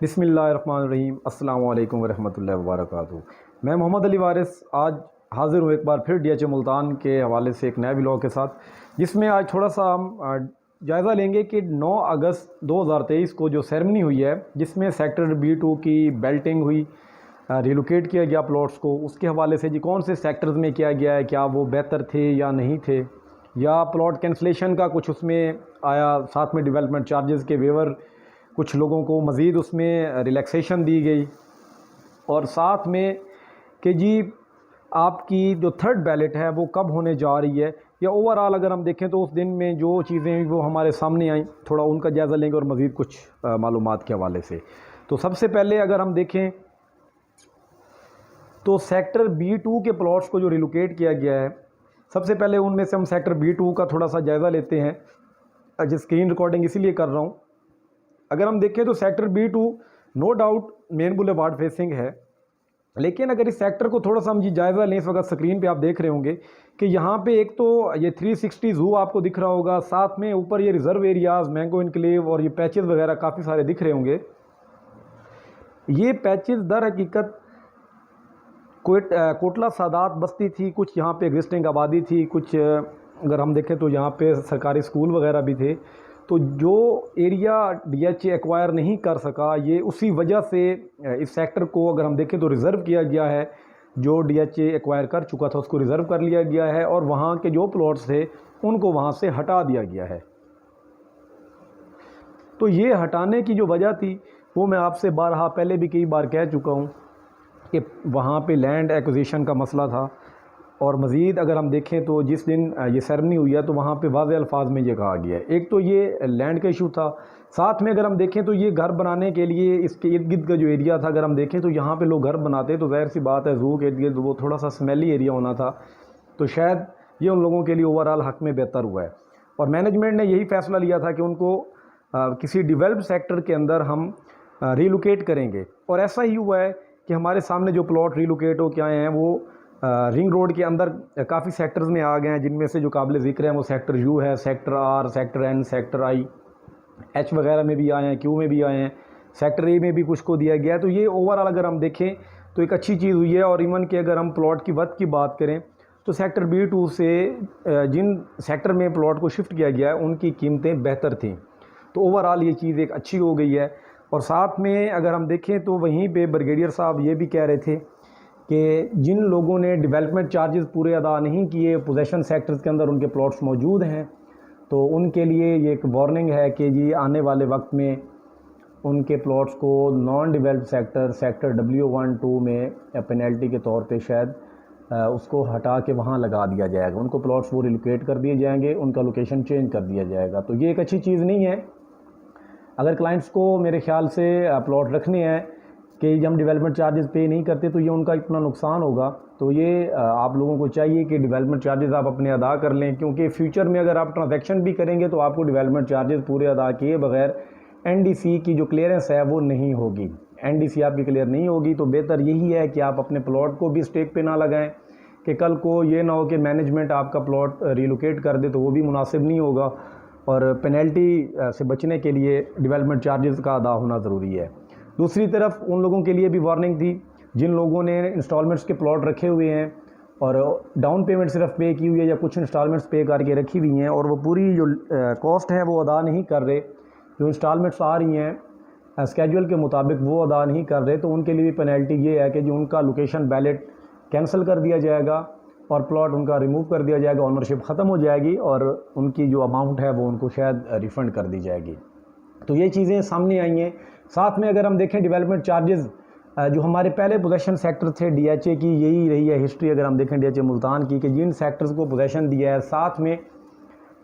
बिस्मिल्लाहिर्रहमानिर्रहीम अस्सलामु अलैकुम वरहमतुल्लाहि वबरकातुहू। मैं मोहम्मद अली वारिस आज हाज़िर हूँ एक बार फिर DHA मुल्तान के हवाले से एक नए व्लॉग के साथ, जिसमें आज थोड़ा सा हम जायज़ा लेंगे कि 9 अगस्त 2023 को जो सेरेमनी हुई है, जिसमें सेक्टर B2 की बेल्टिंग हुई, रिलोकेट किया गया प्लॉट्स को, उसके हवाले से जी कौन से सेक्टर्स में किया गया है, क्या वो बेहतर थे या नहीं थे, या प्लॉट कैंसलेशन का कुछ उसमें आया, साथ में डेवलपमेंट चार्जेस के वेवर कुछ लोगों को मज़ीद उसमें रिलैक्सेशन दी गई, और साथ में कि जी आपकी जो थर्ड बैलेट है वो कब होने जा रही है, या ओवरऑल अगर हम देखें तो उस दिन में जो चीज़ें वो हमारे सामने आई, थोड़ा उनका जायज़ा लेंगे और मज़ीद कुछ मालूमात के हवाले से। तो सबसे पहले अगर हम देखें तो सेक्टर B2 के प्लॉट्स को जो रिलोकेट किया गया है, सबसे पहले उनमें से हम सेक्टर B2 का थोड़ा सा जायज़ा लेते हैं। आज स्क्रीन रिकॉर्डिंग इसीलिए कर रहा हूँ। अगर हम देखें तो sector B2 no doubt main boulevard facing है, लेकिन अगर इस सेक्टर को थोड़ा सा हम जी जायज़ा लें, इस वक्त स्क्रीन पे आप देख रहे होंगे कि यहाँ पे एक तो ये 360 ज़ू आपको दिख रहा होगा, साथ में ऊपर ये रिज़र्व एरियाज़, मैंगो इनक्लेव और ये पैचेस वगैरह काफ़ी सारे दिख रहे होंगे। ये पैचेस दर हकीकत कोटला सादात बस्ती थी, कुछ यहाँ पे एग्जिस्टिंग आबादी थी, कुछ अगर हम देखें तो यहाँ पे सरकारी स्कूल वगैरह भी थे। तो जो एरिया DHA एक्वायर नहीं कर सका, ये उसी वजह से इस सेक्टर को अगर हम देखें तो रिज़र्व किया गया है। जो DHA एक्वायर कर चुका था उसको रिज़र्व कर लिया गया है, और वहाँ के जो प्लॉट्स थे उनको वहाँ से हटा दिया गया है। तो ये हटाने की जो वजह थी वो मैं आपसे बारहा पहले भी कई बार कह चुका हूँ कि वहाँ पे लैंड एक्विजिशन का मसला था, और मज़ीद अगर हम देखें तो जिस दिन ये सेरेमनी हुई है तो वहाँ पे वाज़े अल्फाज में ये कहा गया है। एक तो ये लैंड का इशू था, साथ में अगर हम देखें तो ये घर बनाने के लिए इसके इर्द गिर्द का जो एरिया था, अगर हम देखें तो यहाँ पे लोग घर बनाते तो ज़ाहिर सी बात है ज़ू के इर्द गिर्द वो थोड़ा सा स्मेली एरिया होना था, तो शायद ये उन लोगों के लिए ओवरऑल हक़ में बेहतर हुआ है। और मैनेजमेंट ने यही फ़ैसला लिया था कि उनको किसी डिवेल्प सेक्टर के अंदर हम रिलोकेट करेंगे, और ऐसा ही हुआ है कि हमारे सामने जो प्लॉट रिलोकेट हो के आए हैं वो रिंग रोड के अंदर काफ़ी सेक्टर्स में आ गए हैं, जिनमें से जो काबिल ज़िक्र है वो सेक्टर U है, sector R, sector N, sector I, H वगैरह में भी आए हैं, Q में भी आए हैं, सेक्टर A में भी कुछ को दिया गया है। तो ये ओवरऑल अगर हम देखें तो एक अच्छी चीज़ हुई है। और इवन कि अगर हम प्लॉट की वक्त की बात करें तो सेक्टर B2 से जिन सेक्टर में प्लॉट को शिफ्ट किया गया है उनकी कीमतें बेहतर थीं, तो ओवरऑल ये चीज़ एक अच्छी हो गई है। और साथ में अगर हम देखें तो वहीं पे ब्रिगेडियर साहब ये भी कह रहे थे कि जिन लोगों ने डेवलपमेंट चार्जेस पूरे अदा नहीं किए, पोजेशन सेक्टर्स के अंदर उनके प्लॉट्स मौजूद हैं, तो उनके लिए ये एक वार्निंग है कि जी आने वाले वक्त में उनके प्लॉट्स को नॉन डेवलप्ड सेक्टर W1-2 में पेनल्टी के तौर पे शायद उसको हटा के वहाँ लगा दिया जाएगा, उनको प्लॉट्स वो रिलोकेट कर दिए जाएंगे, उनका लोकेशन चेंज कर दिया जाएगा। तो ये एक अच्छी चीज़ नहीं है। अगर क्लाइंट्स को मेरे ख्याल से प्लॉट रखने हैं कि हम डेवलपमेंट चार्जेस पे नहीं करते तो ये उनका इतना नुकसान होगा, तो ये आप लोगों को चाहिए कि डेवलपमेंट चार्जेस आप अपने अदा कर लें, क्योंकि फ्यूचर में अगर आप ट्रांजैक्शन भी करेंगे तो आपको डेवलपमेंट चार्जेस पूरे अदा किए बगैर NDC की जो क्लियरेंस है वो नहीं होगी। NDC आपकी क्लियर नहीं होगी, तो बेहतर यही है कि आप अपने प्लॉट को भी स्टेक पे ना लगाएं कि कल को ये ना हो कि मैनेजमेंट आपका प्लॉट रिलोकेट कर दे, तो वो भी मुनासिब नहीं होगा। और पेनल्टी से बचने के लिए डेवलपमेंट चार्जेस का अदा होना ज़रूरी है। दूसरी तरफ उन लोगों के लिए भी वार्निंग थी जिन लोगों ने इंस्टॉलमेंट्स के प्लॉट रखे हुए हैं और डाउन पेमेंट सिर्फ पे की हुई है या कुछ इंस्टॉलमेंट्स पे करके रखी हुई हैं, और वो पूरी जो कॉस्ट है वो अदा नहीं कर रहे, जो इंस्टॉलमेंट्स आ रही हैं स्केड्यूल के मुताबिक वो अदा नहीं कर रहे, तो उनके लिए भी पेनल्टी ये है कि जो उनका लोकेशन बैलेट कैंसिल कर दिया जाएगा और प्लॉट उनका रिमूव कर दिया जाएगा, ऑनरशिप ख़त्म हो जाएगी और उनकी जो अमाउंट है वो उनको शायद रिफ़ंड कर दी जाएगी। तो ये चीज़ें सामने आई हैं। साथ में अगर हम देखें डेवलपमेंट चार्जेस जो हमारे पहले पोजेशन सेक्टर थे DHA की, यही रही है हिस्ट्री अगर हम देखें DHA मुल्तान की, कि जिन सेक्टर्स को पोजेशन दिया है साथ में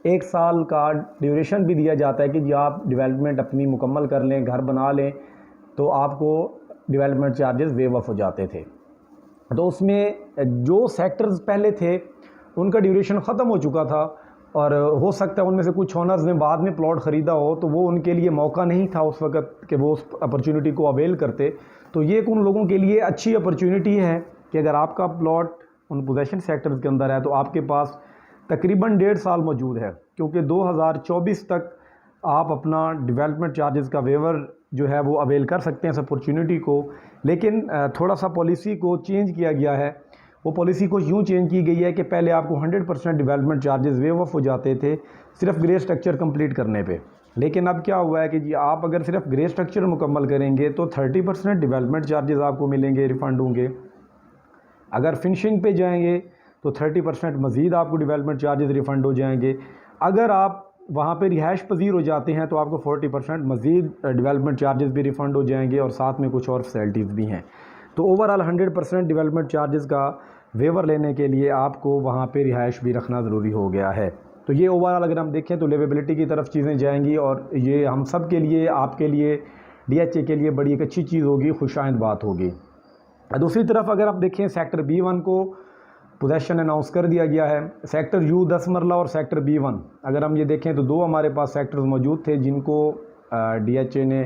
1 साल का ड्यूरेशन भी दिया जाता है कि जी आप डेवलपमेंट अपनी मुकम्मल कर लें, घर बना लें, तो आपको डेवलपमेंट चार्जेस वेव ऑफ हो जाते थे। तो उसमें जो सेक्टर्स पहले थे उनका ड्यूरेशन ख़त्म हो चुका था, और हो सकता है उनमें से कुछ ओनर्स ने बाद में प्लॉट ख़रीदा हो, तो वो उनके लिए मौका नहीं था उस वक़्त कि वो उस अपॉर्चुनिटी को अवेल करते। तो ये उन लोगों के लिए अच्छी अपॉर्चुनिटी है कि अगर आपका प्लॉट उन पोजेशन सेक्टर्स के अंदर है तो आपके पास तकरीबन 1.5 साल मौजूद है, क्योंकि 2024 तक आप अपना डेवलपमेंट चार्जेस का वेवर जो है वो अवेल कर सकते हैं इस अपॉर्चुनिटी को। लेकिन थोड़ा सा पॉलिसी को चेंज किया गया है। वो पॉलिसी को यूँ चेंज की गई है कि पहले आपको 100% डेवलपमेंट चार्जेस वेव ऑफ हो जाते थे सिर्फ ग्रे स्ट्रक्चर कंप्लीट करने पे। लेकिन अब क्या हुआ है कि जी आप अगर सिर्फ ग्रे स्ट्रक्चर मुकम्मल करेंगे तो 30% डेवलपमेंट चार्जेस आपको मिलेंगे, रिफ़ंड होंगे। अगर फिनिशिंग पे जाएंगे तो 30% मज़ीद आपको डेवलपमेंट चार्जेस रिफ़ंड हो जाएंगे। अगर आप वहाँ पे रिहाइश पजीर हो जाते हैं तो आपको 40% मज़ीद डेवलपमेंट चार्जेस भी रिफ़ंड हो जाएंगे और साथ में कुछ और फैसिलिटीज़ भी हैं। तो ओवरऑल 100% डेवलपमेंट चार्जेस का वेवर लेने के लिए आपको वहाँ पे रिहाइश भी रखना ज़रूरी हो गया है। तो ये ओवरऑल अगर हम देखें तो लिवेबिलिटी की तरफ चीज़ें जाएंगी और ये हम सब के लिए, आपके लिए, DHA के लिए बड़ी एक अच्छी चीज़ होगी, खुशाइंद बात होगी। दूसरी तरफ अगर आप देखें सेक्टर B1 को पोजेशन अनाउंस कर दिया गया है। सेक्टर U 10 मरला और सेक्टर B1 अगर हम ये देखें तो दो हमारे पास सेक्टर्स मौजूद थे जिनको DHA ने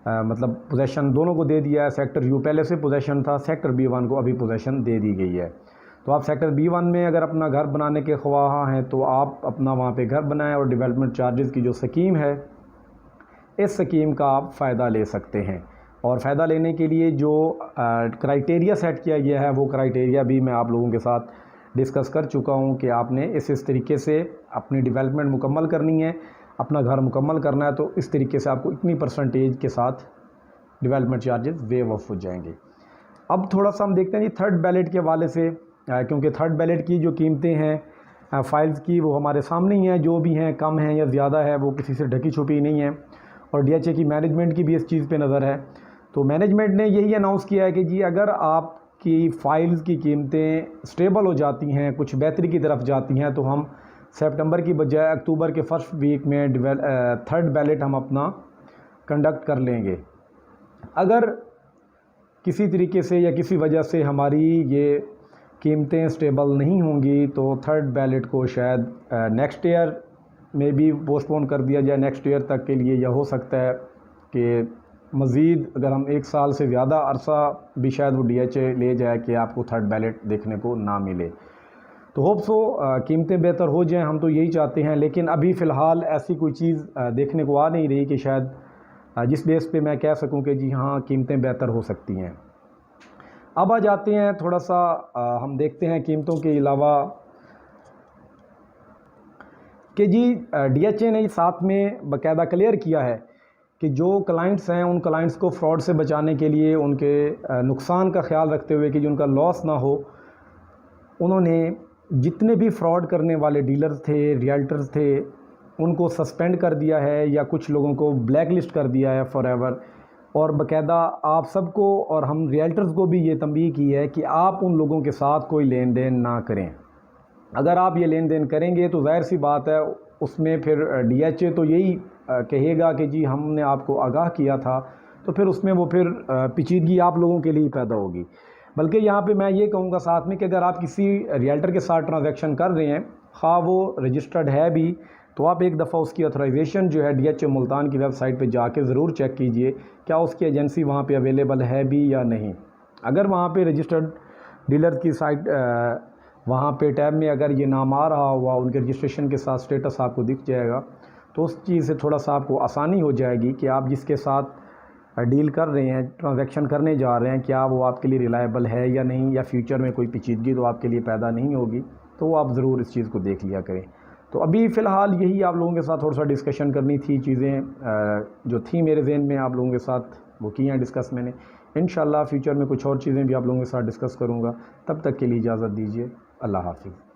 मतलब पोजेशन दोनों को दे दिया है। सेक्टर U पहले से पोजेशन था, सेक्टर B1 को अभी पोजेशन दे दी गई है। तो आप सेक्टर B1 में अगर अपना घर बनाने के ख्वाह हैं तो आप अपना वहाँ पे घर बनाएं और डेवलपमेंट चार्जेस की जो स्कीम है, इस स्कीम का आप फ़ायदा ले सकते हैं। और फ़ायदा लेने के लिए जो क्राइटेरिया सेट किया गया है वो क्राइटेरिया भी मैं आप लोगों के साथ डिस्कस कर चुका हूँ कि आपने इस तरीके से अपनी डेवलपमेंट मुकम्मल करनी है, अपना घर मुकम्मल करना है तो इस तरीके से आपको इतनी परसेंटेज के साथ डेवलपमेंट चार्जेस वेव ऑफ हो जाएंगे। अब थोड़ा सा हम देखते हैं जी थर्ड बैलेट के हवाले से, क्योंकि थर्ड बैलेट की जो कीमतें हैं फ़ाइल्स की वो हमारे सामने ही हैं, जो भी हैं कम हैं या ज़्यादा है वो किसी से ढकी छुपी नहीं है। और DHA की मैनेजमेंट की भी इस चीज़ पे नज़र है। तो मैनेजमेंट ने यही अनाउंस किया है कि जी अगर आपकी फ़ाइल्स की कीमतें स्टेबल हो जाती हैं, कुछ बेहतरी की तरफ जाती हैं, तो हम सितंबर की बजाय अक्टूबर के फर्स्ट वीक में थर्ड बैलेट हम अपना कंडक्ट कर लेंगे। अगर किसी तरीके से या किसी वजह से हमारी ये कीमतें स्टेबल नहीं होंगी तो थर्ड बैलेट को शायद नेक्स्ट ईयर में भी पोस्टपोन कर दिया जाए, नेक्स्ट ईयर तक के लिए। या हो सकता है कि मज़ीद अगर हम 1 साल से ज़्यादा अरसा भी शायद वो DHA ले जाए कि आपको थर्ड बैलेट देखने को ना मिले। तो होप सो कीमतें बेहतर हो जाएं, हम तो यही चाहते हैं। लेकिन अभी फ़िलहाल ऐसी कोई चीज़ देखने को आ नहीं रही कि शायद जिस बेस पे मैं कह सकूं कि जी हाँ कीमतें बेहतर हो सकती हैं। अब आ जाते हैं थोड़ा सा हम देखते हैं कीमतों के अलावा कि जी DHA ने साथ में बाकायदा क्लियर किया है कि जो क्लाइंट्स हैं उन क्लाइंट्स को फ्रॉड से बचाने के लिए, उनके नुकसान का ख्याल रखते हुए कि जो उनका लॉस ना हो, उन्होंने जितने भी फ्रॉड करने वाले डीलर्स थे, रियल्टर्स थे, उनको सस्पेंड कर दिया है या कुछ लोगों को ब्लैक लिस्ट कर दिया है फॉरएवर। और बाकायदा आप सबको और हम रियल्टर्स को भी ये तंबीह की है कि आप उन लोगों के साथ कोई लेन देन ना करें। अगर आप ये लेन देन करेंगे तो ज़ाहिर सी बात है उसमें फिर DHA तो यही कहेगा कि जी हमने आपको आगाह किया था, तो फिर उसमें वो फिर पेचीदगी आप लोगों के लिए पैदा होगी। बल्कि यहाँ पे मैं ये कहूँगा साथ में कि अगर आप किसी रियल्टर के साथ ट्रांजैक्शन कर रहे हैं, ख़ाह वो रजिस्टर्ड है भी, तो आप एक दफ़ा उसकी ऑथराइजेशन जो है DHA मुल्तान की वेबसाइट पे जाके ज़रूर चेक कीजिए क्या उसकी एजेंसी वहाँ पे अवेलेबल है भी या नहीं। अगर वहाँ पे रजिस्टर्ड डीलर की साइट वहाँ पे टैब में अगर ये नाम आ रहा हुआ, उनके रजिस्ट्रेशन के साथ स्टेटस आपको दिख जाएगा, तो उस चीज़ से थोड़ा सा आपको आसानी हो जाएगी कि आप जिसके साथ डील कर रहे हैं, ट्रांजैक्शन करने जा रहे हैं, क्या वो आपके लिए रिलायबल है या नहीं, या फ्यूचर में कोई पेचीदगी तो आपके लिए पैदा नहीं होगी। तो आप ज़रूर इस चीज़ को देख लिया करें। तो अभी फ़िलहाल यही आप लोगों के साथ थोड़ा सा डिस्कशन करनी थी। चीज़ें जो थी मेरे जहन में आप लोगों के साथ वो की हैं डिस्कस मैंने। इंशाल्लाह फ्यूचर में कुछ और चीज़ें भी आप लोगों के साथ डिस्कस करूँगा। तब तक के लिए इजाज़त दीजिए। अल्लाह हाफ़िज़।